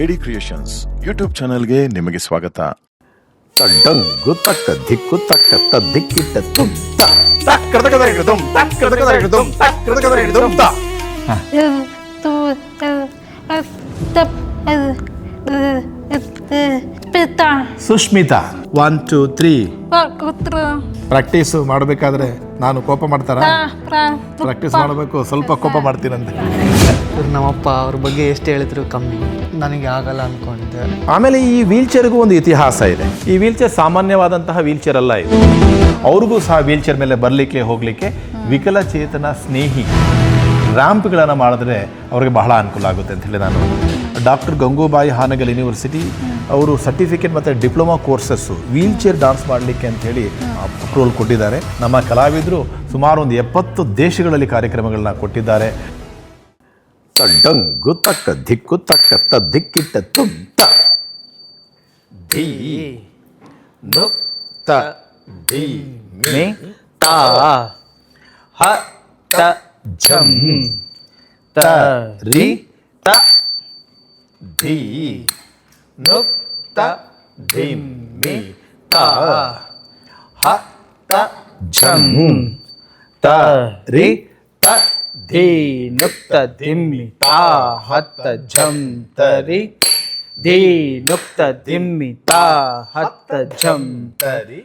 ಎಡಿ creations YouTube ಚಾನೆಲ್ಗೆ ನಿಮಗೆ ಸ್ವಾಗತ. ಡಂಗು ತಕ್ಕ ದಿಕ್ಕು ತಕ್ಕ ದಿಕ್ಕಿಟ್ಟ ತುಂಬ ತಕ್ಕಡದ ಹಿಡಿದು ತಕ್ಕಡದ ಹಿಡಿದು ತಕ್ಕಡದ ಹಿಡಿದು ಸುಷ್ಮಿತಾ 1 2 3 ಪ್ರಾಕ್ಟೀಸ್ ಮಾಡಬೇಕಾದ್ರೆ ನಾನು ಕೋಪ ಮಾಡ್ತಾರ ಪ್ರಾಕ್ಟೀಸ್ ಮಾಡಬೇಕು, ಸ್ವಲ್ಪ ಕೋಪ ಮಾಡ್ತೀನಂತೆ. ನಮ್ಮಪ್ಪ ಅವ್ರ ಬಗ್ಗೆ ಎಷ್ಟು ಹೇಳಿದ್ರು ಕಮ್ಮಿ, ನನಗೆ ಆಗಲ್ಲ ಅಂದ್ಕೊಂಡಿದ್ದೆ. ಆಮೇಲೆ ಈ ವೀಲ್ ಚೇರ್ಗೂ ಒಂದು ಇತಿಹಾಸ ಇದೆ. ಈ ವೀಲ್ ಚೇರ್ ಸಾಮಾನ್ಯವಾದಂತಹ ವೀಲ್ ಚೇರ್ ಅಲ್ಲ ಇದು. ಅವ್ರಿಗೂ ಸಹ ವೀಲ್ ಚೇರ್ ಮೇಲೆ ಬರಲಿಕ್ಕೆ ಹೋಗಲಿಕ್ಕೆ ವಿಕಲಚೇತನ ಸ್ನೇಹಿ ರ್ಯಾಂಪ್ಗಳನ್ನು ಮಾಡಿದ್ರೆ ಅವ್ರಿಗೆ ಬಹಳ ಅನುಕೂಲ ಆಗುತ್ತೆ ಅಂತ ಹೇಳಿ ನಾನು ಡಾಕ್ಟರ್ ಗಂಗೂಬಾಯಿ ಹಾನಗಲ್ ಯೂನಿವರ್ಸಿಟಿ ಅವರು ಸರ್ಟಿಫಿಕೇಟ್ ಮತ್ತು diploma courses wheel chair dance ಮಾಡಲಿಕ್ಕೆ ಅಂಥೇಳಿ ಅಪ್ರೂವಲ್ ಕೊಟ್ಟಿದ್ದಾರೆ. ನಮ್ಮ ಕಲಾವಿದರು ಸುಮಾರು ಒಂದು 70 ದೇಶಗಳಲ್ಲಿ ಕಾರ್ಯಕ್ರಮಗಳನ್ನ ಕೊಟ್ಟಿದ್ದಾರೆ. ಡಂಗು ತಕ್ಕ ದಿಕ್ಕು ತಕ್ಕ ದಿಕ್ಕಿಟ್ಟ ತುಂಬ ಧೀ ನುಕ್ತ ಧೀ ಮೇ ತಾ ಹ ತ ಝಂ ತ ರಿ ತ ಧೀ ನುಕ್ತ ಧಿಂ ಮಿ ತಾ ಹ ತ ಝಂ ತ ರಿ ತ ಧೀ ನುಕ್ತ ಧಿಮ್ಮಿ ತಾ ಹತ್ತ ಝಂ ತರಿ ಧೀ ನುಕ್ತ ಧಿಮ್ಮಿ ತಾ ಹತ್ತ ಝಂ ತರಿ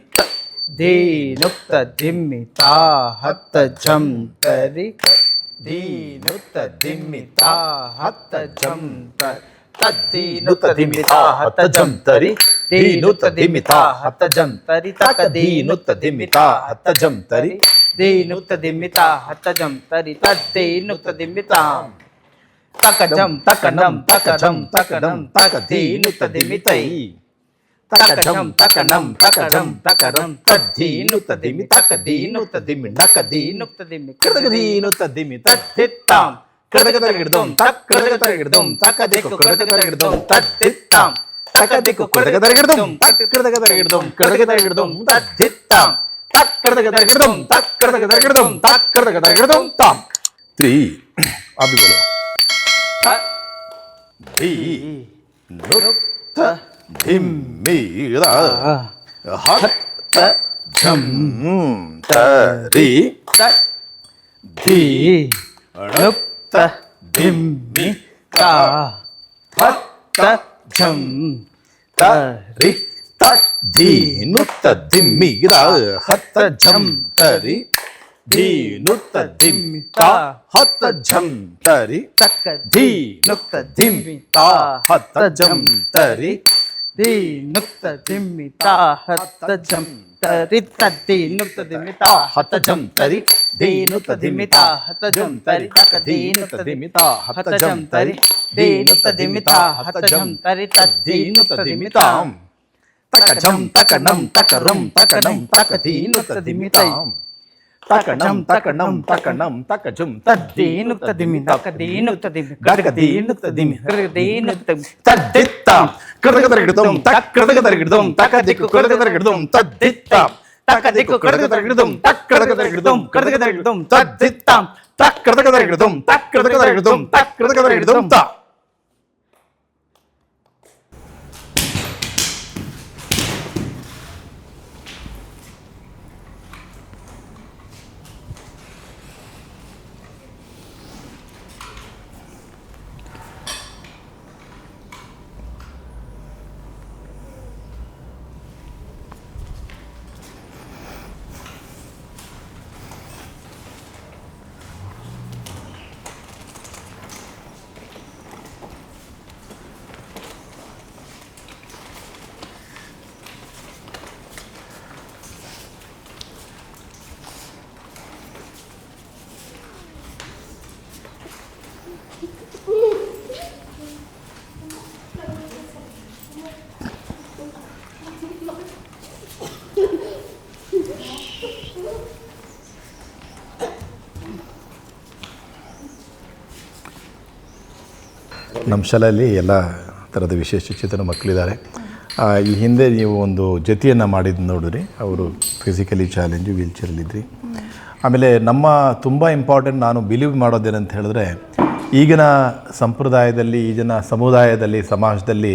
ಧೀ ನುಕ್ತ ಧಿಮ್ಮಿ ತಾ ಹತ್ತ ಝಂ ತರಿ ಧೀ ನುಕ್ತ ಧಿಮ್ಮಿ ತಾ ಹತ್ತ ಝಂ ತರಿ ತದ್ದಿ ನುಕ್ತ ಧಿಮ್ಮಿ ತಾ ಹತ್ತ ಝಂ ತರಿ ಧೀ ನುಕ್ತ ಧಿಮ್ಮಿ ತಾ ಹತ್ತ ಝಂ ತರಿ ತಕ ಧೀ ನುಕ್ತ ಧಿಮ್ಮಿ ತಾ ಹತ್ತ ಝಂ ತರಿ ಧೀ ನುಕ್ತ ಧಿಮ್ಮಿ ತಾ ಹತ್ತ ಝಂ ತರಿ ತದ್ದಿ ನುಕ್ತ ಧಿಮ್ಮಿ ತಾ ತಕ ಝಂ ತಕ ನಂ ತಕ ಝಂ ತಕ ನಂ ತಕ ಧೀ ನುಕ್ತ ಧಿಮ್ಮಿ ತೈ ತಕ ಝಂ ತಕ ನಂ ತಕ ಝಂ ತಕ ನಂ ತದ್ದಿ ನುಕ್ತ ಧಿಮ್ಮಿ ತಕ ಧೀ ನುಕ್ತ ಧಿಮ್ಮಿ ನಕ ಧೀ ನುಕ್ತ ಧಿಮ್ಮಿ ಕೃತಕ ಧೀ ನುಕ್ತ ಧಿಮ್ಮಿ ತದ್ದಿತ್ತಾಂ ಕೃತಕ ಹಿಡಿದೋಂ ತಕ್ ಕೃತಕ ಹಿಡಿದೋಂ ತಕ ದಿಕ್ಕು ಕೃತಕ ಹಿಡಿದೋಂ ತದ್ದಿತ್ತಾಂ ತಕ ದಿಕ್ಕು ಕೃತಕ ಹಿಡಿದೋಂ ತಕ್ ಕೃತಕ ಹಿಡಿದೋಂ ಕೃತಕ ಹಿಡಿದೋಂ ತದ್ದಿತ್ತಾಂ ತಕ್ ಕೃತಕ ಹಿಡಿದೋಂ ತಕ್ ಕೃತಕ ಹಿಡಿದೋಂ ತಕ್ ಕೃತಕ ಹಿಡಿದೋಂ ತಾಂ 3 ಅಭಿ ಬೋಲೋ ಧೀ ನುಕ್ತ ಧಿಮ್ಮಿ ರಾ ಹತ್ತ ಝಂ ತರಿ ತ ಧೀ ನುಕ್ತ ಧಿಮ್ಮಿ ತಾ ಹತ್ತ ಝಂ ತರಿ ತ ಧೀ ನುಕ್ತ ಧಿಮ್ಮಿ ರಾ ಹತ್ತ ಝಂ ತರಿ ಧೀ ನುಕ್ತ ಧಿಮ್ಮಿ ತಾ ಹತ್ತ ಝಂ ತರಿ ತಕ್ಕ ಧೀ ನುಕ್ತ ಧಿಮ್ಮಿ ತಾ ಹತ್ತ ಝಂ ತರಿ ಧೀ ನುಕ್ತ ಧಿಮ್ಮಿ ತಾ ಹತ್ತ ಝಂ ತರಿ ತದ್ದಿ ನುಕ್ತ ಧಿಮ್ಮಿ ತಾ ಹತ್ತ ಝಂ ತರಿ ಧೀ ನುಕ್ತ ಧಿಮ್ಮಿ ತಾ ಹತ್ತ ಝಂ ತರಿ ತಕ ಧೀ ನುಕ್ತ ಧಿಮ್ಮಿ ತಾ ಹತ್ತ ಝಂ ತರಿ ಧೀ ನುಕ್ತ ಧಿಮ್ಮಿ ತಾ ಹತ್ತ ಝಂ ತರಿ ತದ್ದಿ ನುಕ್ತ ಧಿಮ್ಮಿ ತಾಂ ತಕ ಝಂ ತಕ ನಂ ತಕ ರುಂ ತಕ ನಂ ತಕ ಧೀ ನುಕ್ತ ಧಿಮ್ಮಿ ತಾಂ ತಕ ನಂ ತಕ ನಂ ತಕ ನಂ ತಕ ಝುಂ ತದ್ದಿ ನುಕ್ತ ಧಿಮ್ಮಿ ತಕ ಧೀ ನುಕ್ತ ಧಿಮ್ಮಿ ಗಡಗ ಧೀ ನುಕ್ತ ಧಿಮ್ಮಿ ಗಡಗ ಧೀ ನುಕ್ತ ತದ್ದಿತ್ತಾಂ ಕೃತಕ ಹಿಡಿದೋಂ ತಕ್ ಕೃತಕ ಹಿಡಿದೋಂ ತಕ ದಿಕ್ಕು ಕೃತಕ ಹಿಡಿದೋಂ ತದ್ದಿತ್ತಾಂ ತಕ ದಿಕ್ಕು ಕೃತಕ ಹಿಡಿದೋಂ ತಕ್ ಕೃತಕ ಹಿಡಿದೋಂ ಕೃತಕ ಹಿಡಿದೋಂ ತದ್ದಿತ್ತಾಂ ತಕ್ ಕೃತಕ ಹಿಡಿದೋಂ ತಕ್ ಕೃತಕ ಹಿಡಿದೋಂ ತಕ್ ಕೃತಕ ಹಿಡಿದೋಂ ತಾ ನಮ್ಮ ಶಾಲೆಯಲ್ಲಿ ಎಲ್ಲ ಥರದ ವಿಶೇಷಚೇತನ ಮಕ್ಕಳಿದ್ದಾರೆ. ಈ ಹಿಂದೆ ನೀವು ಒಂದು ಜೊತೆಯನ್ನು ಮಾಡಿದ್ದು ನೋಡಿದ್ರಿ, ಅವರು ಫಿಸಿಕಲಿ ಚಾಲೆಂಜು ವೀಲ್ ಚೇರಲ್ಲಿದ್ರಿ. ಆಮೇಲೆ ನಮ್ಮ ತುಂಬ ಇಂಪಾರ್ಟೆಂಟ್ ನಾನು ಬಿಲೀವ್ ಮಾಡೋದೇನಂತ ಹೇಳಿದ್ರೆ ಈಗಿನ ಸಂಪ್ರದಾಯದಲ್ಲಿ, ಈಗಿನ ಸಮುದಾಯದಲ್ಲಿ, ಸಮಾಜದಲ್ಲಿ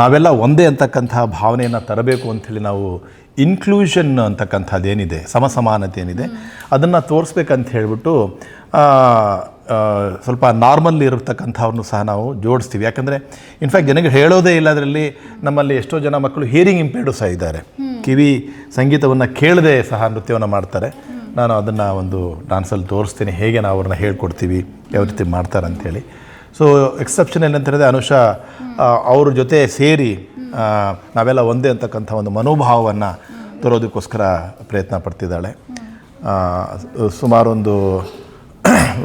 ನಾವೆಲ್ಲ ಒಂದೇ ಅಂತಕ್ಕಂತಹ ಭಾವನೆಯನ್ನು ತರಬೇಕು ಅಂಥೇಳಿ ನಾವು ಇನ್ಕ್ಲೂಷನ್ ಅಂತಕ್ಕಂಥದ್ದು ಏನಿದೆ, ಸಮಸಮಾನತೆ ಏನಿದೆ, ಅದನ್ನು ತೋರಿಸ್ಬೇಕಂತ ಹೇಳಿಬಿಟ್ಟು ಸ್ವಲ್ಪ ನಾರ್ಮಲ್ ಇರತಕ್ಕಂಥವ್ರನ್ನೂ ಸಹ ನಾವು ಜೋಡಿಸ್ತೀವಿ. ಯಾಕಂದರೆ ಇನ್ಫ್ಯಾಕ್ಟ್ ಜನಕ್ಕೆ ಹೇಳೋದೇ ಇಲ್ಲ. ಅದರಲ್ಲಿ ನಮ್ಮಲ್ಲಿ ಎಷ್ಟೋ ಜನ ಮಕ್ಕಳು ಹಿಯರಿಂಗ್ ಇಂಪೇರ್ಡು ಸಹ ಇದ್ದಾರೆ. ಕಿವಿ ಸಂಗೀತವನ್ನು ಕೇಳದೆ ಸಹ ನೃತ್ಯವನ್ನು ಮಾಡ್ತಾರೆ. ನಾನು ಅದನ್ನು ಒಂದು ಡಾನ್ಸಲ್ಲಿ ತೋರಿಸ್ತೀನಿ, ಹೇಗೆ ನಾವು ಅವ್ರನ್ನ ಹೇಳ್ಕೊಡ್ತೀವಿ, ಯಾವ ರೀತಿ ಮಾಡ್ತಾರೆ ಅಂಥೇಳಿ. ಸೊ ಎಕ್ಸೆಪ್ಷನಲ್ ಅಂತ ಹೇಳಿದ್ರೆ ಅನುಷಾ ಅವ್ರ ಜೊತೆ ಸೇರಿ ನಾವೆಲ್ಲ ಒಂದೇ ಅಂತಕ್ಕಂಥ ಒಂದು ಮನೋಭಾವವನ್ನು ತರೋದಕ್ಕೋಸ್ಕರ ಪ್ರಯತ್ನ ಪಡ್ತಿದ್ದಾಳೆ. ಸುಮಾರು ಒಂದು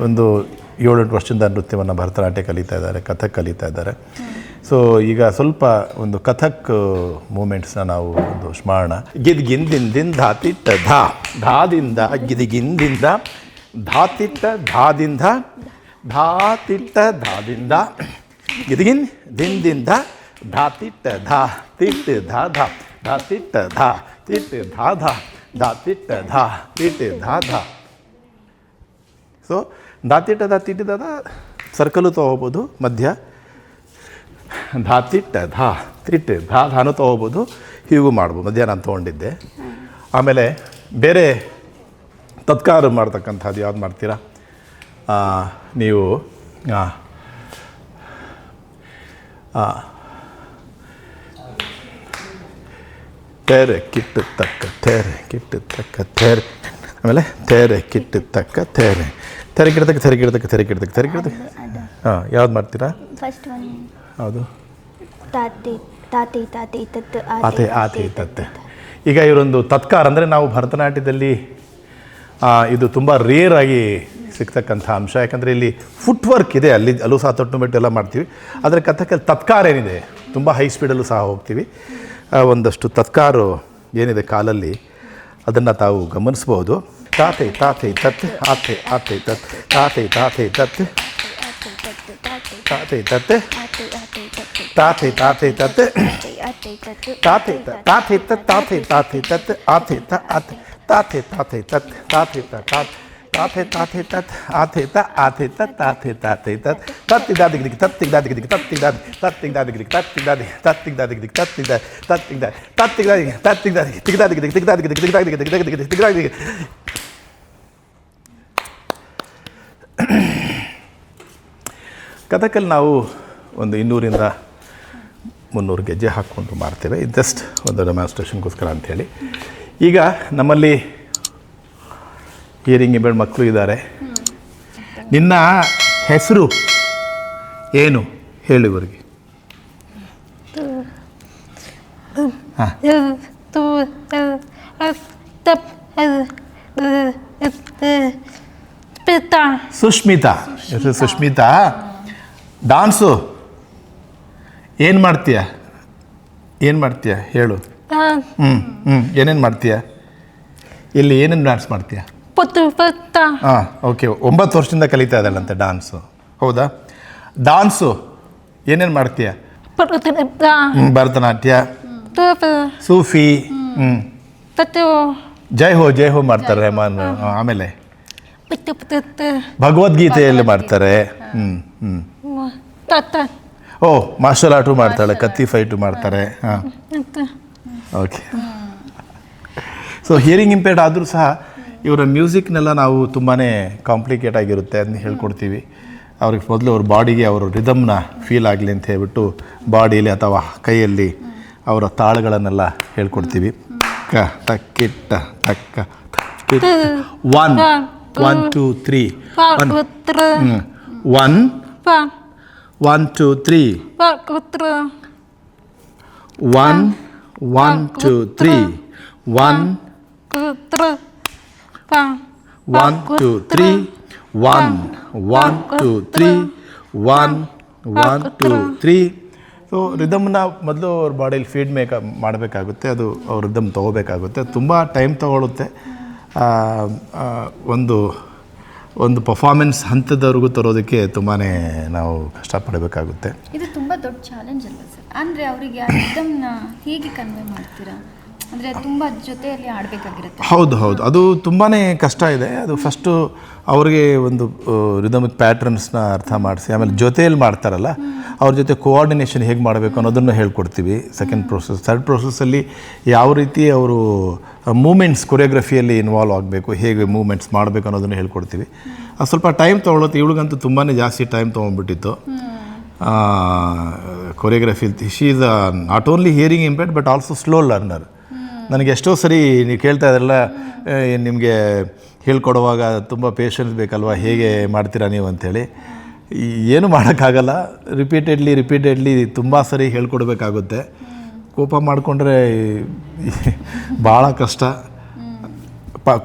7-8 ವರ್ಷದಿಂದ ನೃತ್ಯವನ್ನು ಭರತನಾಟ್ಯ ಕಲಿತಾ ಇದ್ದಾರೆ, ಕಥಕ್ ಕಲಿತಾ ಇದ್ದಾರೆ. ಸೊ ಈಗ ಸ್ವಲ್ಪ ಒಂದು ಕಥಕ್ ಮೂಮೆಂಟ್ಸ್ನ ನಾವು ಒಂದು ಮಾಡೋಣ. ಗಿದ್ಗಿಂದಿಂದ ಧಾತಿಟ್ಟ ಧಾದಿಂದ ಗಿದಿಗಿಂದಿಂದ ಧಾತಿಟ್ಟ ಧಾದಿಂದ ಧಾತಿಟ್ಟ ಧಾದಿಂದ ಗಿದಿಗಿನ್ ದಿಂದಿಂದ ಧಾತಿಟ್ಟ ಧಾ ತಿಟ್ಟ ಧಾ ಧಾ ಧಾತಿಟ್ಟ ಧಾ ತಿಟ್ಟ ಧಾ ಧಾ ಧಾತಿಟ್ಟ ಧಾ ತಿಟ್ಟ ಧಾ ಧಾ. ಸೊ ಧಾತಿಟ್ಟ ಧಾ ತಿಟ್ಟ ಧಾ ಸರ್ಕಲು ತೊಗೋಬೋದು, ಮಧ್ಯ ಧಾತಿಟ್ಟ ಧಾ ತಿಟ್ಟ ಧಾ ಧಾನು ತೊಗೋಬೋದು, ಹೀಗೂ ಮಾಡ್ಬೋದು. ಮಧ್ಯ ನಾನು ತೊಗೊಂಡಿದ್ದೆ. ಆಮೇಲೆ ಬೇರೆ ತತ್ಕಾರ ಮಾಡ್ತಕ್ಕಂಥದ್ದು ಯಾವ್ದು ಮಾಡ್ತೀರಾ ನೀವು? ತೆರೆ ಕಿಟ್ಟು ತಕ್ಕ ತೆರೆ ಕಿಟ್ಟು ತಕ್ಕ ತೆರೆ, ಆಮೇಲೆ ತೆರೆ ಕಿಟ್ಟು ತಕ್ಕ ತೆರೆ, ತೆರೆ ಕಿಡ್ತಕ್ಕ ತೆರೆ ಕಿಡ್ತಕ್ಕ ತೆರೆ ಕಿಡ್ತಕ್ಕ ತೆರೆ ಕಿಡ್ತಕ್ಕ. ಹಾಂ, ಯಾವ್ದು ಮಾಡ್ತೀರಾ? ಫಸ್ಟ್ ಒನ್ ಹೌದು, ತಾತೆ ತಾತೆ ತಾತೆ ತತ್ ಆತೆ ಆತೆ ತತ್ತೆ. ಈಗ ಇವರೊಂದು ತತ್ಕಾರ ಅಂದರೆ ನಾವು ಭರತನಾಟ್ಯದಲ್ಲಿ ಇದು ತುಂಬ ರೇರ್ ಆಗಿ ಸಿಗ್ತಕ್ಕಂಥ ಅಂಶ. ಯಾಕಂದರೆ ಇಲ್ಲಿ ಫುಟ್ ವರ್ಕ್ ಇದೆ, ಅಲ್ಲೂ ಸಹ ತೊಟ್ಟು ಮೆಟ್ಟು ಎಲ್ಲ ಮಾಡ್ತೀವಿ. ಆದರೆ ಕಥಕಲ್ಲಿ ತತ್ಕಾರ ಏನಿದೆ, ತುಂಬ ಹೈ ಸ್ಪೀಡಲ್ಲೂ ಸಹ ಹೋಗ್ತೀವಿ. ಒಂದಷ್ಟು ತತ್ಕಾರು ಏನಿದೆ ಕಾಲಲ್ಲಿ, ಅದನ್ನು ತಾವು ಗಮನಿಸ್ಬೋದು. ತಾತೆ ತಾತೆ ತತ್ ಆತೆ ಆತೆ ತತ್ ತಾತೆ ತಾತೆ ತತ್ ತಾತೆ ತತ್ ತಾತೆ ತಾತೆ ತತ್ ತಾತೆ ತಾತೆ ತತ್ ತಾತೆ ತಾತೆ ತತ್ ಆತೆ ತ ಆತೆ ತಾತೆ ತಾತೆ ತತ್ ತಾತೆ ತ ತಾತೆ ತಾತೆ ತತ್ ಆತೆ ತ ಆತೆ ತ ತಾತೆ ತಾತೆ ತತ್ ತತ್ತಿದಾದಿಗಿದಿಗೆ ತತ್ತಿದಾದಿಗಿದಿಗೆ ತತ್ತಿದಾದಿ ತತ್ತಿದಾದಿಗಿದಿಗೆ ತತ್ತಿದಾದಿ ತತ್ತಿದಾದಿಗಿದಿಗೆ ತತ್ತಿದ ತತ್ತಿದ ತತ್ತಿದಾದಿ ತತ್ತಿದಾದಿ ತಿಗದಾದಿಗಿದಿಗೆ ತಿಗದಾದಿಗಿದಿಗೆ ತಿಗದಾದಿಗಿದಿಗೆ ತಿಗದಾದಿಗಿದಿಗೆ ತಿಗದಾದಿಗಿದಿಗೆ. ಕಥಕಲ್ಲಿ ನಾವು ಒಂದು 200-300 ಗೆಜ್ಜೆ ಹಾಕ್ಕೊಂಡು ಮಾಡ್ತೇವೆ. ಜಸ್ಟ್ ಒಂದು ಡೆಮಾನ್ಸ್ಟ್ರೇಷನ್ಗೋಸ್ಕರ ಅಂಥೇಳಿ. ಈಗ ನಮ್ಮಲ್ಲಿ ಹಿಯರಿಂಗ್ ಇಂಪೇರ್ಡ್ ಮಕ್ಕಳು ಇದ್ದಾರೆ. ನಿನ್ನ ಹೆಸರು ಏನು ಹೇಳಿ ಇವರಿಗೆ? ಸುಷ್ಮಿತಾ. ಹೆಸರು ಸುಷ್ಮಿತಾ. ಡಾನ್ಸು ಏನು ಮಾಡ್ತೀಯ? ಏನು ಮಾಡ್ತೀಯ ಹೇಳು. ಏನೇನು ಮಾಡ್ತೀಯ? ಇಲ್ಲಿ ಏನೇನು ಡ್ಯಾನ್ಸ್ ಮಾಡ್ತೀಯ? ಹಾಂ, ಓಕೆ. 9 ವರ್ಷದಿಂದ ಕಲಿತಾ ಇದ್ದಾಳಂತೆ ಡಾನ್ಸು, ಹೌದಾ? ಡಾನ್ಸು ಏನೇನು ಮಾಡ್ತೀಯ? ಭರತನಾಟ್ಯ, ಸೂಫಿ, ಜೈ ಹೋ ಮಾಡ್ತಾರೆ ರೆಹಮಾನ್. ಆಮೇಲೆ ಭಗವದ್ಗೀತೆಯಲ್ಲಿ ಮಾಡ್ತಾರೆ. ಓ, ಮಾರ್ಷಲ್ ಆರ್ಟು ಮಾಡ್ತಾಳೆ, ಕತ್ತಿ ಫೈಟು ಮಾಡ್ತಾರೆ. ಹಾಂ, ಓಕೆ. ಸೊ ಹಿಯರಿಂಗ್ ಇಂಪೇರ್ಡ್ ಆದರೂ ಸಹ ಇವರ ಮ್ಯೂಸಿಕ್ನೆಲ್ಲ ನಾವು ತುಂಬಾ ಕಾಂಪ್ಲಿಕೇಟ್ ಆಗಿರುತ್ತೆ, ಅದನ್ನ ಹೇಳ್ಕೊಡ್ತೀವಿ. ಅವ್ರಿಗೆ ಮೊದಲು ಅವ್ರ ಬಾಡಿಗೆ ಅವರು ರಿದಮ್ನ ಫೀಲ್ ಆಗಲಿ ಅಂತ ಹೇಳ್ಬಿಟ್ಟು ಬಾಡಿಯಲ್ಲಿ ಅಥವಾ ಕೈಯಲ್ಲಿ ಅವರ ತಾಳಗಳನ್ನೆಲ್ಲ ಹೇಳ್ಕೊಡ್ತೀವಿ. ಕ ತಕ್ಕಿಟ್ಟ ತಕ್ಕ 1 1 2 3 1 1 2 3 1 1 2 3 1 1 2 3 1 1 2 3 1 1 2 3. ಸೊ ರಿದಮ್ನ ಮೊದಲು ಅವ್ರ ಬಾಡಿಯಲ್ಲಿ ಫೀಡ್ ಮಾಡಬೇಕಾಗುತ್ತೆ, ಅದು ಅವ್ರ ರಿದಮ್ ತೊಗೋಬೇಕಾಗುತ್ತೆ. ತುಂಬ ಟೈಮ್ ತೊಗೊಳುತ್ತೆ. ಒಂದು ಪರ್ಫಾರ್ಮೆನ್ಸ್ ಹಂತದವರೆಗೂ ತರೋದಕ್ಕೆ ತುಂಬಾ ನಾವು ಕಷ್ಟಪಡಬೇಕಾಗುತ್ತೆ. ಇದು ತುಂಬ ದೊಡ್ಡ ಚಾಲೆಂಜ್ ಅಲ್ಲ ಸರ್? ಅಂದರೆ ಅವರಿಗೆ ಆ ರಿದಮ್ನ ಹೇಗೆ ಕನ್ವೆ ಮಾಡ್ತೀರಾ? ಅಂದರೆ ತುಂಬ ಜೊತೆಯಲ್ಲಿ ಆಡಬೇಕಾಗಿರುತ್ತೆ. ಹೌದು ಹೌದು, ಅದು ತುಂಬಾ ಕಷ್ಟ ಇದೆ. ಅದು ಫಸ್ಟು ಅವ್ರಿಗೆ ಒಂದು ರಿದಮಿಕ್ ಪ್ಯಾಟ್ರನ್ಸ್ನ ಅರ್ಥ ಮಾಡಿಸಿ, ಆಮೇಲೆ ಜೊತೆಯಲ್ಲಿ ಮಾಡ್ತಾರಲ್ಲ ಅವ್ರ ಜೊತೆ ಕೋಆರ್ಡಿನೇಷನ್ ಹೇಗೆ ಮಾಡಬೇಕು ಅನ್ನೋದನ್ನು ಹೇಳ್ಕೊಡ್ತೀವಿ. Second process. ಥರ್ಡ್ ಪ್ರೋಸೆಸ್ಸಲ್ಲಿ ಯಾವ ರೀತಿ ಅವರು ಮೂಮೆಂಟ್ಸ್ ಕೊರಿಯೋಗ್ರಫಿಯಲ್ಲಿ ಇನ್ವಾಲ್ವ್ ಆಗಬೇಕು, ಹೇಗೆ ಮೂಮೆಂಟ್ಸ್ ಮಾಡಬೇಕು ಅನ್ನೋದನ್ನು ಹೇಳ್ಕೊಡ್ತೀವಿ. ಅದು ಸ್ವಲ್ಪ ಟೈಮ್ ತೊಗೊಳುತ್ತೆ. ಇವಳಿಗಂತೂ ತುಂಬಾ ಜಾಸ್ತಿ ಟೈಮ್ ತೊಗೊಂಡ್ಬಿಟ್ಟಿತ್ತು choreography. She is not only hearing impaired but also slow learner. ನನಗೆ ಎಷ್ಟೋ ಸರಿ ನೀವು ಕೇಳ್ತಾ ಇದ್ರಲ್ಲ, ನಿಮಗೆ ಹೇಳ್ಕೊಡುವಾಗ ತುಂಬ ಪೇಷನ್ಸ್ ಬೇಕಲ್ವ, ಹೇಗೆ ಮಾಡ್ತೀರಾ ನೀವು ಅಂಥೇಳಿ. ಏನು ಮಾಡೋಕ್ಕಾಗಲ್ಲ. ರಿಪೀಟೆಡ್ಲಿ ತುಂಬ ಸರಿ ಹೇಳ್ಕೊಡ್ಬೇಕಾಗುತ್ತೆ. ಕೋಪ ಮಾಡಿಕೊಂಡ್ರೆ ಭಾಳ ಕಷ್ಟ.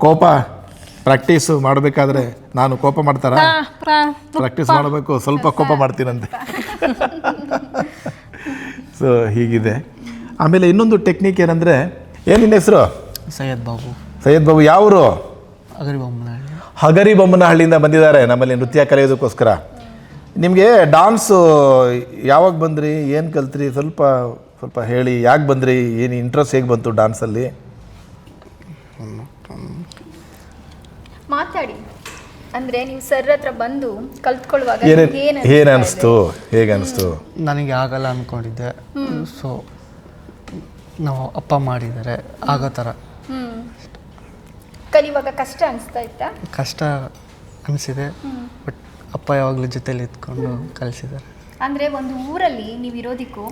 ಕೋಪ ಪ್ರಾಕ್ಟೀಸು ಮಾಡಬೇಕಾದ್ರೆ ನಾನು ಕೋಪ ಮಾಡ್ತಾರ, ಪ್ರಾಕ್ಟೀಸ್ ಮಾಡಬೇಕು, ಸ್ವಲ್ಪ ಕೋಪ ಮಾಡ್ತೀನಂತೆ. ಸೊ ಹೀಗಿದೆ. ಆಮೇಲೆ ಇನ್ನೊಂದು ಟೆಕ್ನಿಕ್ ಏನಂದರೆ, ಏನು ನಿನ್ನ ಹೆಸರು? ಸೈಯದ್ ಬಾಬು. ಸೈಯದ್ ಬಾಬು. ಯಾವರು? ಹಗರಿಬೊಮ್ಮನಹಳ್ಳಿ. ಹಗರಿಬೊಮ್ಮನಹಳ್ಳಿಯಿಂದ ಬಂದಿದ್ದಾರೆ ನಮ್ಮಲ್ಲಿ ನೃತ್ಯ ಕಲಿಯೋದಕ್ಕೋಸ್ಕರ. ನಿಮಗೆ ಡಾನ್ಸು ಯಾವಾಗ ಬಂದ್ರಿ, ಏನು ಕಲ್ತ್ರಿ, ಸ್ವಲ್ಪ ಹೇಳಿ. ಯಾಕೆ ಬಂದ್ರಿ, ಏನು ಇಂಟ್ರೆಸ್ಟ್ ಹೇಗೆ ಬಂತು ಡಾನ್ಸಲ್ಲಿ? ಮಾತಾಡಿ. ಅಂದರೆ ನೀವು ಸರ್ ಹತ್ರ ಬಂದು ಕಲ್ತ್ಕೊಳ್ಳುವಾಗ ಏನು ಅನಿಸ್ತು, ಹೇಗೆ ಅನಿಸ್ತು? ನನಗೆ ಆಗಲ್ಲ ಅಂದ್ಕೊಂಡಿದ್ದೆ. ಸೊ ನಾವು ಅಪ್ಪ ಮಾಡಿದ್ದಾರೆ ಆಗೋ ಥರ. ಕಲಿಯುವಾಗ ಕಷ್ಟ ಅನಿಸ್ತಾ ಇತ್ತಾ? ಕಷ್ಟ ಅನಿಸಿದೆ, ಬಟ್ ಅಪ್ಪ ಯಾವಾಗಲೂ ಜೊತೆಲಿ ಇದ್ಕೊಂಡು ಕಲಿಸಿದ್ದಾರೆ. ಅಂದರೆ ಒಂದು ಊರಲ್ಲಿ ನೀವು ಇರೋದಕ್ಕೂ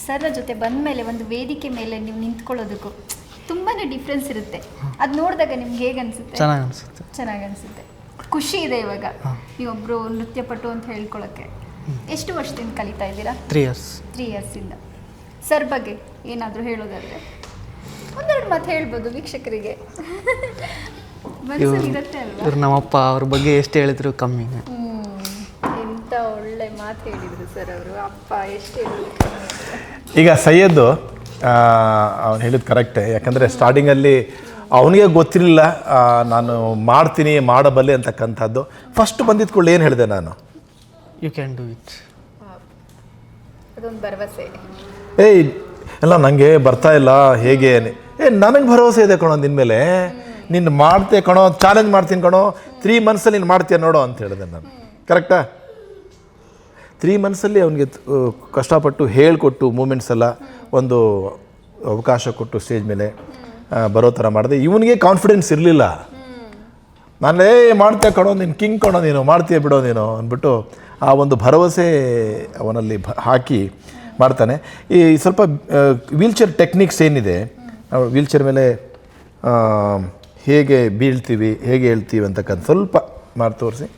ಸರ್ರ ಜೊತೆ ಬಂದ ಮೇಲೆ ಒಂದು ವೇದಿಕೆ ಮೇಲೆ ನೀವು ನಿಂತ್ಕೊಳ್ಳೋದಕ್ಕೂ ತುಂಬಾ ಡಿಫ್ರೆನ್ಸ್ ಇರುತ್ತೆ. ಅದು ನೋಡಿದಾಗ ನಿಮ್ಗೆ ಹೇಗೆ ಅನಿಸುತ್ತೆ? ಚೆನ್ನಾಗಿ ಅನಿಸುತ್ತೆ. ಖುಷಿ ಇದೆ ಇವಾಗ ನೀವೊಬ್ಬರು ನೃತ್ಯಪಟು ಅಂತ ಹೇಳ್ಕೊಳ್ಳೋಕ್ಕೆ. ಎಷ್ಟು ವರ್ಷದಿಂದ ಕಲಿತಾ ಇದ್ದೀರಾ? 3 years. 3 yearsಯಿಂದ. ಸರ್ ಬಗ್ಗೆ ಏನಾದರೂ ಹೇಳೋದಾದರೆ ಒಂದೆರಡು ಮಾತು ಹೇಳ್ಬೋದು ವೀಕ್ಷಕರಿಗೆ. ಮನಸ್ಸಲ್ಲಿರುತ್ತೆ ಅಲ್ವಾ? ಇವ್ರು ನಮ್ಮಪ್ಪ, ಅವ್ರ ಬಗ್ಗೆ ಎಷ್ಟು ಹೇಳಿದ್ರು ಕಮ್ಮಿನೇ. ಎಂಥ ಒಳ್ಳೆ ಮಾತು ಹೇಳಿದರು ಸರ್ ಅವರು. ಅಪ್ಪ ಎಷ್ಟು ಹೇಳಿದ್ರು. ಈಗ ಸೈಯದ್ದು ಅವನು ಹೇಳಿದ್ದು ಕರೆಕ್ಟೇ. ಯಾಕಂದರೆ ಸ್ಟಾರ್ಟಿಂಗಲ್ಲಿ ಅವನಿಗೆ ಗೊತ್ತಿರಲಿಲ್ಲ ನಾನು ಮಾಡ್ತೀನಿ, ಮಾಡಬಲ್ಲೆ ಅಂತಕ್ಕಂಥದ್ದು. ಫಸ್ಟ್ ಬಂದಿದ್ದ ಕೂಡಲೇ ಏನು ಹೇಳಿದೆ ನಾನು? You can do it. ಅದೊಂದು ಭರವಸೆ. ಎಲ್ಲ ನನಗೆ ಬರ್ತಾ ಇಲ್ಲ ಹೇಗೆ. ನನಗೆ ಭರವಸೆ ಇದೆ ಕಣೋ ನಿನ್ನ ಮೇಲೆ, ನೀನು ಮಾಡ್ತೆ ಕಣೋ, ಚಾಲೆಂಜ್ ಮಾಡ್ತೀನಿ ಕಣೋ, 3 months ನೀನು ಮಾಡ್ತೀಯ ನೋಡೋ ಅಂತ ಹೇಳಿದೆ ನಾನು. ಕರೆಕ್ಟಾ? 3 months ಅವನಿಗೆ ಕಷ್ಟಪಟ್ಟು ಹೇಳಿಕೊಟ್ಟು ಮೂಮೆಂಟ್ಸ್ ಎಲ್ಲ ಒಂದು ಅವಕಾಶ ಕೊಟ್ಟು ಸ್ಟೇಜ್ ಮೇಲೆ ಬರೋ ಥರ ಮಾಡಿದೆ. ಇವನಿಗೆ ಕಾನ್ಫಿಡೆನ್ಸ್ ಇರಲಿಲ್ಲ. ನಾನೇ ಮಾಡ್ತೀಯ ಕಣೋ, ನೀನು ಕಿಂಗ್ ಕಣೋ, ನೀನು ಮಾಡ್ತೀಯ ಬಿಡೋ ನೀನು ಅಂದ್ಬಿಟ್ಟು ಆ ಒಂದು ಭರವಸೆ ಅವನಲ್ಲಿ ಹಾಕಿ ಮಾಡ್ತಾನೆ. ಈ ಸ್ವಲ್ಪ ವೀಲ್ಚೇರ್ ಟೆಕ್ನಿಕ್ಸ್ ಏನಿದೆ, ನಾವು ವೀಲ್ಚೇರ್ ಮೇಲೆ ಹೇಗೆ ಬೀಳ್ತೀವಿ, ಹೇಗೆ ಹೇಳ್ತೀವಿ ಅಂತಕ್ಕಂಥ ಸ್ವಲ್ಪ ಮಾಡಿ ತೋರಿಸಿ.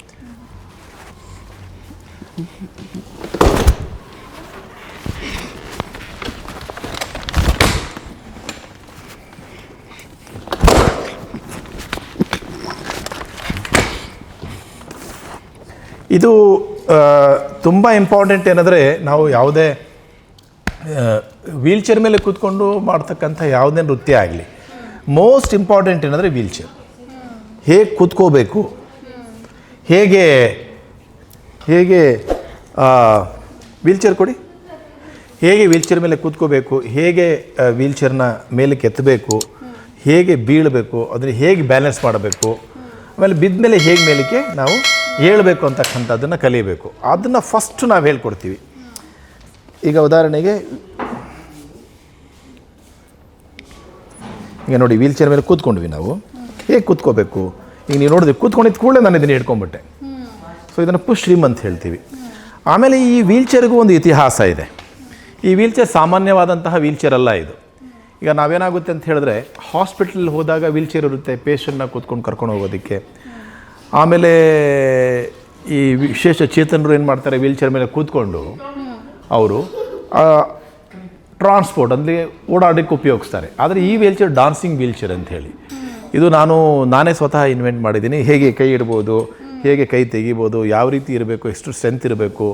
ಇದು ತುಂಬ ಇಂಪಾರ್ಟೆಂಟ್. ಏನಂದರೆ ನಾವು ಯಾವುದೇ ವೀಲ್ಚೇರ್ ಮೇಲೆ ಕೂತ್ಕೊಂಡು ಮಾಡ್ತಕ್ಕಂಥ ಯಾವುದೇ ನೃತ್ಯ ಆಗಲಿ, ಮೋಸ್ಟ್ ಇಂಪಾರ್ಟೆಂಟ್ ಏನಂದರೆ ವೀಲ್ಚೇರ್. ಹೇಗೆ ಕೂತ್ಕೋಬೇಕು, ಹೇಗೆ ವೀಲ್ಚೇರ್ ಕೊಡಿ, ಹೇಗೆ ವೀಲ್ಚೇರ್ ಮೇಲೆ ಕೂತ್ಕೋಬೇಕು, ಹೇಗೆ ವೀಲ್ಚೇರ್ನ ಮೇಲೆ ಕೆತ್ತಬೇಕು, ಹೇಗೆ ಬೀಳಬೇಕು, ಅದನ್ನು ಹೇಗೆ ಬ್ಯಾಲೆನ್ಸ್ ಮಾಡಬೇಕು, ಆಮೇಲೆ ಬಿದ್ದ ಮೇಲೆ ಹೇಗೆ ಮೇಲಕ್ಕೆ ನಾವು ಹೇಳಬೇಕು ಅಂತಕ್ಕಂಥದ್ದನ್ನು ಕಲಿಯಬೇಕು. ಅದನ್ನು ಫಸ್ಟು ನಾವು ಹೇಳ್ಕೊಡ್ತೀವಿ. ಈಗ ಉದಾಹರಣೆಗೆ ಈಗ ನೋಡಿ, ವೀಲ್ಚೇರ್ ಮೇಲೆ ಕೂತ್ಕೊಂಡ್ವಿ ನಾವು, ಹೇಗೆ ಕೂತ್ಕೋಬೇಕು. ಈಗ ನೀವು ನೋಡಿದ್ವಿ, ಕೂತ್ಕೊಂಡಿದ್ದ ಕೂಡಲೇ ನಾನು ಇದನ್ನು ಹಿಡ್ಕೊಂಡ್ಬಿಟ್ಟೆ. ಸೊ ಇದನ್ನು ಪುಶ್ರೀಮ್ ಅಂತ ಹೇಳ್ತೀವಿ. ಆಮೇಲೆ ಈ ವೀಲ್ಚೇರ್ಗೂ ಒಂದು ಇತಿಹಾಸ ಇದೆ. ಈ ವೀಲ್ಚೇರ್ ಸಾಮಾನ್ಯವಾದಂತಹ ವೀಲ್ಚೇರ್ ಅಲ್ಲ ಇದು. ಈಗ ನಾವೇನಾಗುತ್ತೆ ಅಂತ ಹೇಳಿದ್ರೆ, ಹಾಸ್ಪಿಟಲ್ ಹೋದಾಗ ವೀಲ್ಚೇರ್ ಇರುತ್ತೆ ಪೇಷಂಟ್ನ ಕೂತ್ಕೊಂಡು ಕರ್ಕೊಂಡು ಹೋಗೋದಕ್ಕೆ. ಆಮೇಲೆ ಈ ವಿಶೇಷ ಚೇತನರು ಏನು ಮಾಡ್ತಾರೆ, ವೀಲ್ಚೇರ್ ಮೇಲೆ ಕೂತ್ಕೊಂಡು ಅವರು ಟ್ರಾನ್ಸ್ಪೋರ್ಟ್ ಅಂದರೆ ಓಡಾಡೋಕ್ಕೆ ಉಪಯೋಗಿಸ್ತಾರೆ. ಆದರೆ ಈ ವೀಲ್ಚೇರ್ ಡಾನ್ಸಿಂಗ್ ವೀಲ್ಚೇರ್ ಅಂತ ಹೇಳಿ, ಇದು ನಾನೇ ಸ್ವತಃ ಇನ್ವೆಂಟ್ ಮಾಡಿದ್ದೀನಿ. ಹೇಗೆ ಕೈ ಇಡ್ಬೋದು, ಹೇಗೆ ಕೈ ತೆಗಿಬೋದು, ಯಾವ ರೀತಿ ಇರಬೇಕು, ಎಷ್ಟು ಸ್ಟ್ರೆಂತ್ ಇರಬೇಕು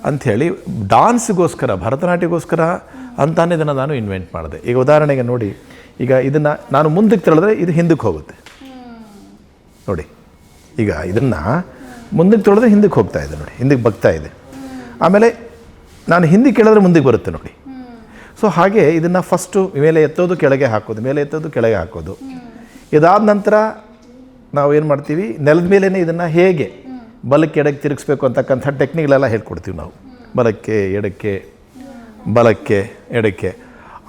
ಅಂಥೇಳಿ ಡಾನ್ಸ್ಗೋಸ್ಕರ, ಭರತನಾಟ್ಯಕ್ಕೋಸ್ಕರ ಅಂತಾನೆ ಇದನ್ನು ನಾನು ಇನ್ವೆಂಟ್ ಮಾಡಿದೆ. ಈಗ ಉದಾಹರಣೆಗೆ ನೋಡಿ, ಈಗ ಇದನ್ನು ನಾನು ಮುಂದಕ್ಕೆ ತಳ್ಳಿದ್ರೆ ಇದು ಹಿಂದಕ್ಕೆ ಹೋಗುತ್ತೆ ನೋಡಿ. ಈಗ ಇದನ್ನು ಮುಂದಕ್ಕೆ ತೊಳೆದ್ರೆ ಹಿಂದಕ್ಕೆ ಹೋಗ್ತಾ ಇದೆ ನೋಡಿ, ಹಿಂದಕ್ಕೆ ಬಗ್ತಾ ಇದೆ. ಆಮೇಲೆ ನಾನು ಹಿಂದಕ್ಕೆ ಕೇಳಿದ್ರೆ ಮುಂದಕ್ಕೆ ಬರುತ್ತೆ ನೋಡಿ. ಸೊ ಹಾಗೆ ಇದನ್ನು ಫಸ್ಟು ಮೇಲೆ ಎತ್ತೋದು ಕೆಳಗೆ ಹಾಕೋದು, ಮೇಲೆ ಎತ್ತೋದು ಕೆಳಗೆ ಹಾಕೋದು. ಇದಾದ ನಂತರ ನಾವು ಏನು ಮಾಡ್ತೀವಿ, ನೆಲದ ಮೇಲೇ ಇದನ್ನು ಹೇಗೆ ಬಲಕ್ಕೆ ಎಡಕ್ಕೆ ತಿರುಗಿಸ್ಬೇಕು ಅಂತಕ್ಕಂಥ ಟೆಕ್ನಿಕ್ಗಳೆಲ್ಲ ಹೇಳ್ಕೊಡ್ತೀವಿ ನಾವು. ಬಲಕ್ಕೆ ಎಡಕ್ಕೆ, ಬಲಕ್ಕೆ ಎಡಕ್ಕೆ.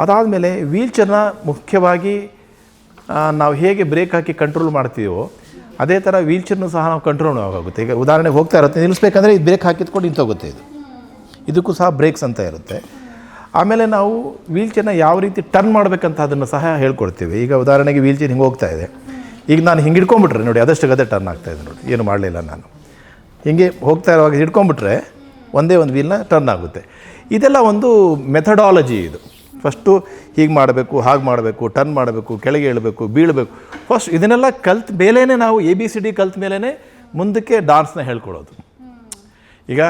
ಅದಾದಮೇಲೆ ವೀಲ್ಚೇರ್ನ ಮುಖ್ಯವಾಗಿ ನಾವು ಹೇಗೆ ಬ್ರೇಕ್ ಹಾಕಿ ಕಂಟ್ರೋಲ್ ಮಾಡ್ತೀವೋ ಅದೇ ಥರ ವೀಲ್ಚೇರ್ನೂ ಸಹ ನಾವು ಕಂಟ್ರೋಲ್ ಆಗುತ್ತೆ. ಈಗ ಉದಾಹರಣೆಗೆ ಹೋಗ್ತಾ ಇರುತ್ತೆ, ನಿಲ್ಲಿಸ್ಬೇಕಂದ್ರೆ ಇದು ಬ್ರೇಕ್ ಹಾಕಿದ್ಕೊಂಡು ನಿಂತೋಗುತ್ತೆ. ಇದಕ್ಕೂ ಸಹ ಬ್ರೇಕ್ಸ್ ಅಂತ ಇರುತ್ತೆ. ಆಮೇಲೆ ನಾವು ವೀಲ್ಚೇರ್ನ ಯಾವ ರೀತಿ ಟರ್ನ್ ಮಾಡಬೇಕಂತ ಅದನ್ನು ಸಹ ಹೇಳ್ಕೊಡ್ತೀವಿ. ಈಗ ಉದಾಹರಣೆಗೆ ವೀಲ್ಚೇರ್ ಹಿಂಗೆ ಹೋಗ್ತಾ ಇದೆ, ಈಗ ನಾನು ಹಿಂಗೆ ಹಿಡ್ಕೊಂಬಿಟ್ರೆ ನೋಡಿ ಅದಷ್ಟು ಗದೆ ಟರ್ನ್ ಆಗ್ತಾಯಿದೆ ನೋಡಿ, ಏನು ಮಾಡಲಿಲ್ಲ ನಾನು. ಹಿಂಗೆ ಹೋಗ್ತಾ ಇರುವಾಗ ಹಿಡ್ಕೊಂಬಿಟ್ರೆ ಒಂದೇ ಒಂದು ವೀಲ್ನ ಟರ್ನ್ ಆಗುತ್ತೆ. ಇದೆಲ್ಲ ಒಂದು ಮೆಥಡಾಲಜಿ ಇದು. ಫಸ್ಟು ಹೀಗೆ ಮಾಡಬೇಕು, ಹಾಗೆ ಮಾಡಬೇಕು, ಟರ್ನ್ ಮಾಡಬೇಕು, ಕೆಳಗೆ ಇಳಬೇಕು, ಬೀಳಬೇಕು. ಫಸ್ಟ್ ಇದನ್ನೆಲ್ಲ ಕಲ್ತ ಮೇಲೇ ನಾವು ABCD ಕಲ್ತ ಮೇಲೇ ಮುಂದಕ್ಕೆ ಡಾನ್ಸ್ನ ಹೇಳ್ಕೊಡೋದು. ಈಗ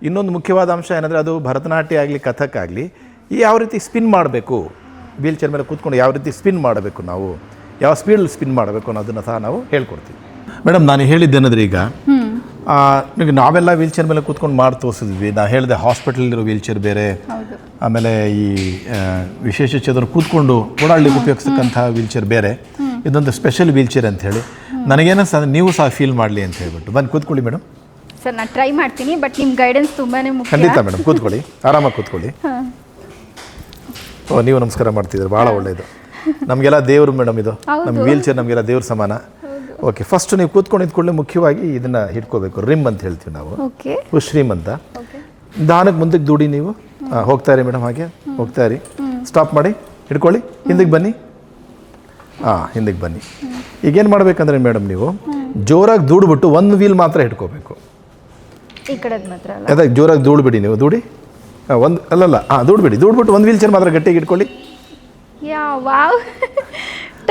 ಇನ್ನೊಂದು ಮುಖ್ಯವಾದ ಅಂಶ ಏನಂದರೆ, ಅದು ಭರತನಾಟ್ಯ ಆಗಲಿ ಕಥಕ್ ಆಗಲಿ, ಯಾವ ರೀತಿ ಸ್ಪಿನ್ ಮಾಡಬೇಕು, ವೀಲ್ಚೇರ್ ಮೇಲೆ ಕೂತ್ಕೊಂಡು ಯಾವ ರೀತಿ ಸ್ಪಿನ್ ಮಾಡಬೇಕು, ನಾವು ಯಾವ ಸ್ಪೀಡಲ್ಲಿ ಸ್ಪಿನ್ ಮಾಡಬೇಕು ಅನ್ನೋದನ್ನು ಸಹ ನಾವು ಹೇಳ್ಕೊಡ್ತೀವಿ. ಮೇಡಮ್, ನಾನು ಹೇಳಿದ್ದೇನೆಂದರೆ ಈಗ ನಾವೆಲ್ಲ ವೀಲ್ಚೇರ್ ಮೇಲೆ ಕೂತ್ಕೊಂಡು ಮಾಡಿ ತೋರಿಸಿದ್ವಿ. ನಾನು ಹೇಳಿದೆ ಹಾಸ್ಪಿಟಲಿರೋ ವೀಲ್ಚೇರ್ ಬೇರೆ, ಆಮೇಲೆ ಈ ವಿಶೇಷಚೇತನರು ಕೂತ್ಕೊಂಡು ಓಡಾಡಲಿಕ್ಕೆ ಉಪಯೋಗಿಸ್ತಕ್ಕಂಥ ವೀಲ್ಚೇರ್ ಬೇರೆ, ಇದೊಂದು ಸ್ಪೆಷಲ್ ವೀಲ್ಚೇರ್ ಅಂತ ಹೇಳಿ ನನಗೇನೋ ಸಹ ನೀವು ಸಹ ಫೀಲ್ ಮಾಡಲಿ ಅಂತ ಹೇಳ್ಬಿಟ್ಟು. ಬಂದು ಕೂತ್ಕೊಳ್ಳಿ ಮೇಡಮ್. ಸರ್ ನಾನು ಟ್ರೈ ಮಾಡ್ತೀನಿ, ಬಟ್ ನಿಮ್ಮ ಗೈಡೆನ್ಸ್ ತುಂಬಾ ಮುಖ್ಯ. ಖಂಡಿತ ಮೇಡಮ್, ಕೂತ್ಕೊಳ್ಳಿ, ಆರಾಮಾಗಿ ಕೂತ್ಕೊಳ್ಳಿ. ಓ, ನೀವು ನಮಸ್ಕಾರ ಮಾಡ್ತಿದ್ದೀರಿ, ಭಾಳ ಒಳ್ಳೆಯದು. ನಮಗೆಲ್ಲ ದೇವರು ಮೇಡಮ್ ಇದು, ನಮ್ಮ ವೀಲ್ಚೇರ್ ನಮಗೆಲ್ಲ ದೇವ್ರ ಸಮಾನ. ಓಕೆ, ಫಸ್ಟ್ ನೀವು ಕೂತ್ಕೊಂಡು ಇದ್ಕೊಳ್ಳಿ. ಮುಖ್ಯವಾಗಿ ಇದನ್ನು ಹಿಡ್ಕೋಬೇಕು, ರಿಮ್ ಅಂತ ಹೇಳ್ತೀವಿ ನಾವು, ಪುಷ್ ರಿಮ್ ಅಂತ. ನಿಧಾನಕ್ಕೆ ಮುಂದಕ್ಕೆ ದೂಡಿ ನೀವು. ಹೋಗ್ತಾ ಇರಿ ಮೇಡಮ್, ಹಾಗೆ ಹೋಗ್ತಾ ಇರಿ. ಸ್ಟಾಪ್ ಮಾಡಿ, ಹಿಡ್ಕೊಳ್ಳಿ, ಹಿಂದಕ್ಕೆ ಬನ್ನಿ. ಹಿಂದಕ್ಕೆ ಬನ್ನಿ. ಈಗೇನು ಮಾಡಬೇಕಂದ್ರೆ ಮೇಡಮ್, ನೀವು ಜೋರಾಗಿ ದೂಡ್ಬಿಟ್ಟು ಒಂದು ವೀಲ್ ಮಾತ್ರ ಹಿಡ್ಕೋಬೇಕು. ಈ ಕಡೆದು ಮಾತ್ರ ಅದೇ ಜೋರಾಗಿ ದೂಡ್ಬಿಡಿ, ನೀವು ದೂಡಿ. ಒಂದು ಅಲ್ಲಲ್ಲ, ದೂಡ್ಬಿಟ್ಟು ಒಂದು ವೀಲ್ಚೇರ್ ಮಾತ್ರ ಗಟ್ಟಿಗೆ ಇಟ್ಕೊಳ್ಳಿ.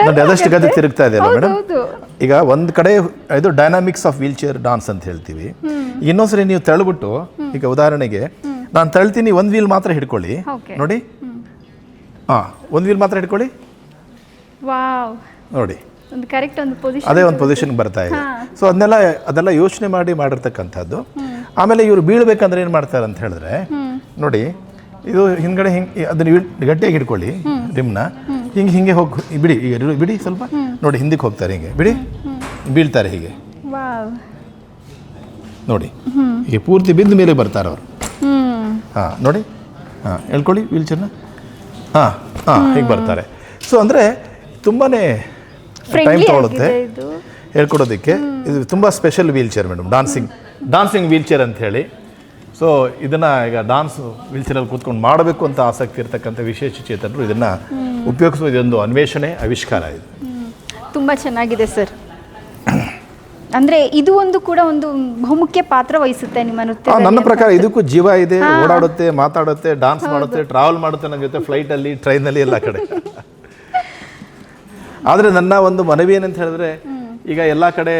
ನೋಡಿ ಅದಷ್ಟು ಗತಿ ತಿರುಗ್ತಾ ಇದೆ ಅಲ್ಲ ಮೇಡಮ್. ಈಗ ಒಂದು ಕಡೆ ಇದು ಡೈನಾಮಿಕ್ಸ್ ಆಫ್ ವೀಲ್ಚೇರ್ ಡಾನ್ಸ್ ಅಂತ ಹೇಳ್ತೀವಿ. ಇನ್ನೊಂದ್ಸರಿ ನೀವು ತಳ್ಬಿಟ್ಟು, ಈಗ ಉದಾಹರಣೆಗೆ ನಾನು ತಳ್ತೀನಿ, ಒಂದು ವೀಲ್ ಮಾತ್ರ ಹಿಡ್ಕೊಳ್ಳಿ ನೋಡಿ. ಒಂದು ವೀಲ್ ಮಾತ್ರ ಹಿಡ್ಕೊಳ್ಳಿ ನೋಡಿ, ಅದೇ ಒಂದು ಪೊಸಿಷನ್ಗೆ ಬರ್ತಾ ಇದೆ. ಸೊ ಅದೆಲ್ಲ ಯೋಚನೆ ಮಾಡಿರ್ತಕ್ಕಂಥದ್ದು. ಆಮೇಲೆ ಇವರು ಬೀಳ್ಬೇಕಂದ್ರೆ ಏನು ಮಾಡ್ತಾರೆ ಅಂತ ಹೇಳಿದ್ರೆ ನೋಡಿ, ಇದು ಹಿಂದ್ಗಡೆ ಹಿಂಗೆ ಅದನ್ನು ಗಟ್ಟಿಯಾಗಿ ಹಿಡ್ಕೊಳ್ಳಿ ರಿಮ್ನ. ಹಿಂಗೆ ಹೋಗಿ ಬಿಡಿ, ಈಗ ಬಿಡಿ ಸ್ವಲ್ಪ ನೋಡಿ, ಹಿಂದಕ್ಕೆ ಹೋಗ್ತಾರೆ, ಹಿಂಗೆ ಬಿಡಿ, ಬೀಳ್ತಾರೆ ಹೀಗೆ ನೋಡಿ. ಹೀಗೆ ಪೂರ್ತಿ ಬಿದ್ದ ಮೇಲೆ ಬರ್ತಾರೆ ಅವರು. ನೋಡಿ, ಹೇಳ್ಕೊಳ್ಳಿ ವೀಲ್ಚೇರ್ನ. ಹೀಗೆ ಬರ್ತಾರೆ. ಸೊ ಅಂದರೆ ತುಂಬಾ ಟೈಮ್ ತೊಗೊಳುತ್ತೆ ಹೇಳ್ಕೊಡೋದಕ್ಕೆ. ಇದು ತುಂಬ special wheelchair madam, dancing wheelchair ಅಂತ ಹೇಳಿ. ಸೊ ಇದನ್ನು ಈಗ ಡಾನ್ಸ್ ವೀಲ್ಚೇರಲ್ಲಿ ಕೂತ್ಕೊಂಡು ಮಾಡಬೇಕು ಅಂತ ಆಸಕ್ತಿ ಇರ್ತಕ್ಕಂಥ ವಿಶೇಷ ಚೇತನರು ಇದನ್ನು ಉಪಯೋಗಿಸುವ ಇದೊಂದು ಅನ್ವೇಷಣೆ, ಆವಿಷ್ಕಾರ. ಇದು ತುಂಬ ಚೆನ್ನಾಗಿದೆ ಸರ್. ಅಂದರೆ ಇದು ಒಂದು ಕೂಡ ಒಂದು ಬಹುಮುಖ್ಯ ಪಾತ್ರ ವಹಿಸುತ್ತೆ ನಿಮ್ಮ ನೃತ್ಯ. ನನ್ನ ಪ್ರಕಾರ ಇದಕ್ಕೂ ಜೀವ ಇದೆ, ಓಡಾಡುತ್ತೆ, ಮಾತಾಡುತ್ತೆ, ಡಾನ್ಸ್ ಮಾಡುತ್ತೆ, ಟ್ರಾವೆಲ್ ಮಾಡುತ್ತೆ ನನ್ನ ಜೊತೆ, ಫ್ಲೈಟಲ್ಲಿ, ಟ್ರೈನಲ್ಲಿ, ಎಲ್ಲ ಕಡೆ. ಆದರೆ ನನ್ನ ಒಂದು ಮನವಿ ಏನಂತ ಹೇಳಿದ್ರೆ, ಈಗ ಎಲ್ಲ ಕಡೆ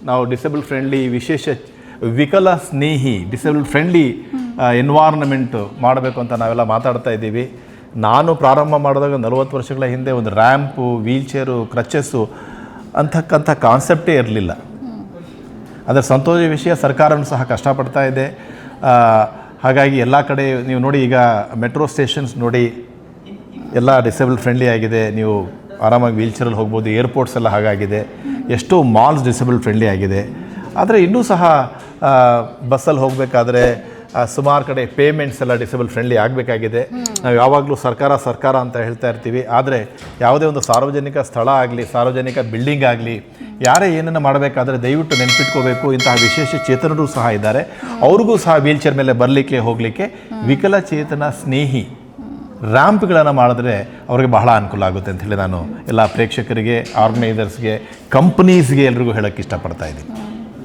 ನಾವು ಡಿಸೇಬಲ್ ಫ್ರೆಂಡ್ಲಿ, ವಿಶೇಷ ವಿಕಲ ಸ್ನೇಹಿ, ಡಿಸೇಬಲ್ ಫ್ರೆಂಡ್ಲಿ ಎನ್ವೈರ್ನ್ಮೆಂಟ್ ಮಾಡಬೇಕು ಅಂತ ನಾವೆಲ್ಲ ಮಾತಾಡ್ತಾ ಇದ್ದೀವಿ. ನಾನು ಪ್ರಾರಂಭ ಮಾಡಿದಾಗ 40 ವರ್ಷಗಳ ಹಿಂದೆ ಒಂದು ರ್ಯಾಂಪು, ವೀಲ್ಚೇರು, ಕ್ರಚಸ್ಸು ಅಂತಕ್ಕಂಥ ಕಾನ್ಸೆಪ್ಟೇ ಇರಲಿಲ್ಲ. ಅದರ ಸಂತೋಷ ವಿಷಯ, ಸರ್ಕಾರವೂ ಸಹ ಕಷ್ಟಪಡ್ತಾ ಇದೆ. ಹಾಗಾಗಿ ಎಲ್ಲ ಕಡೆ ನೀವು ನೋಡಿ, ಈಗ ಮೆಟ್ರೋ ಸ್ಟೇಷನ್ಸ್ ನೋಡಿ ಎಲ್ಲ ಡಿಸೇಬಲ್ ಫ್ರೆಂಡ್ಲಿ ಆಗಿದೆ. ನೀವು ಆರಾಮಾಗಿ ವೀಲ್ಚೇರಲ್ಲಿ ಹೋಗ್ಬೋದು. ಏರ್ಪೋರ್ಟ್ಸ್ ಎಲ್ಲ ಹಾಗಾಗಿದೆ. ಎಷ್ಟೋ ಮಾಲ್ಸ್ ಡಿಸೇಬಲ್ ಫ್ರೆಂಡ್ಲಿ ಆಗಿದೆ. ಆದರೆ ಇನ್ನೂ ಸಹ ಬಸ್ಸಲ್ಲಿ ಹೋಗಬೇಕಾದ್ರೆ ಸುಮಾರು ಕಡೆ ಪೇಮೆಂಟ್ಸ್ ಎಲ್ಲ ಡಿಸೇಬಲ್ ಫ್ರೆಂಡ್ಲಿ ಆಗಬೇಕಾಗಿದೆ. ನಾವು ಯಾವಾಗಲೂ ಸರ್ಕಾರ ಅಂತ ಹೇಳ್ತಾ ಇರ್ತೀವಿ. ಆದರೆ ಯಾವುದೇ ಒಂದು ಸಾರ್ವಜನಿಕ ಸ್ಥಳ ಆಗಲಿ, ಸಾರ್ವಜನಿಕ ಬಿಲ್ಡಿಂಗ್ ಆಗಲಿ, ಯಾರೇ ಏನನ್ನು ಮಾಡಬೇಕಾದ್ರೆ ದಯವಿಟ್ಟು ನೆನಪಿಟ್ಕೋಬೇಕು, ಇಂತಹ ವಿಶೇಷ ಚೇತನರು ಸಹ ಇದ್ದಾರೆ. ಅವ್ರಿಗೂ ಸಹ ವೀಲ್ಚೇರ್ ಮೇಲೆ ಬರಲಿಕ್ಕೆ ಹೋಗಲಿಕ್ಕೆ ವಿಕಲಚೇತನ ಸ್ನೇಹಿ ರ್ಯಾಂಪ್ಗಳನ್ನು ಮಾಡಿದ್ರೆ ಅವ್ರಿಗೆ ಬಹಳ ಅನುಕೂಲ ಆಗುತ್ತೆ ಅಂತ ಹೇಳಿ ನಾನು ಎಲ್ಲ ಪ್ರೇಕ್ಷಕರಿಗೆ, ಆರ್ಗನೈಸರ್ಸ್ಗೆ, ಕಂಪ್ನೀಸ್ಗೆ ಎಲ್ರಿಗೂ ಹೇಳೋಕ್ಕೆ ಇಷ್ಟಪಡ್ತಾ ಇದ್ದೀನಿ.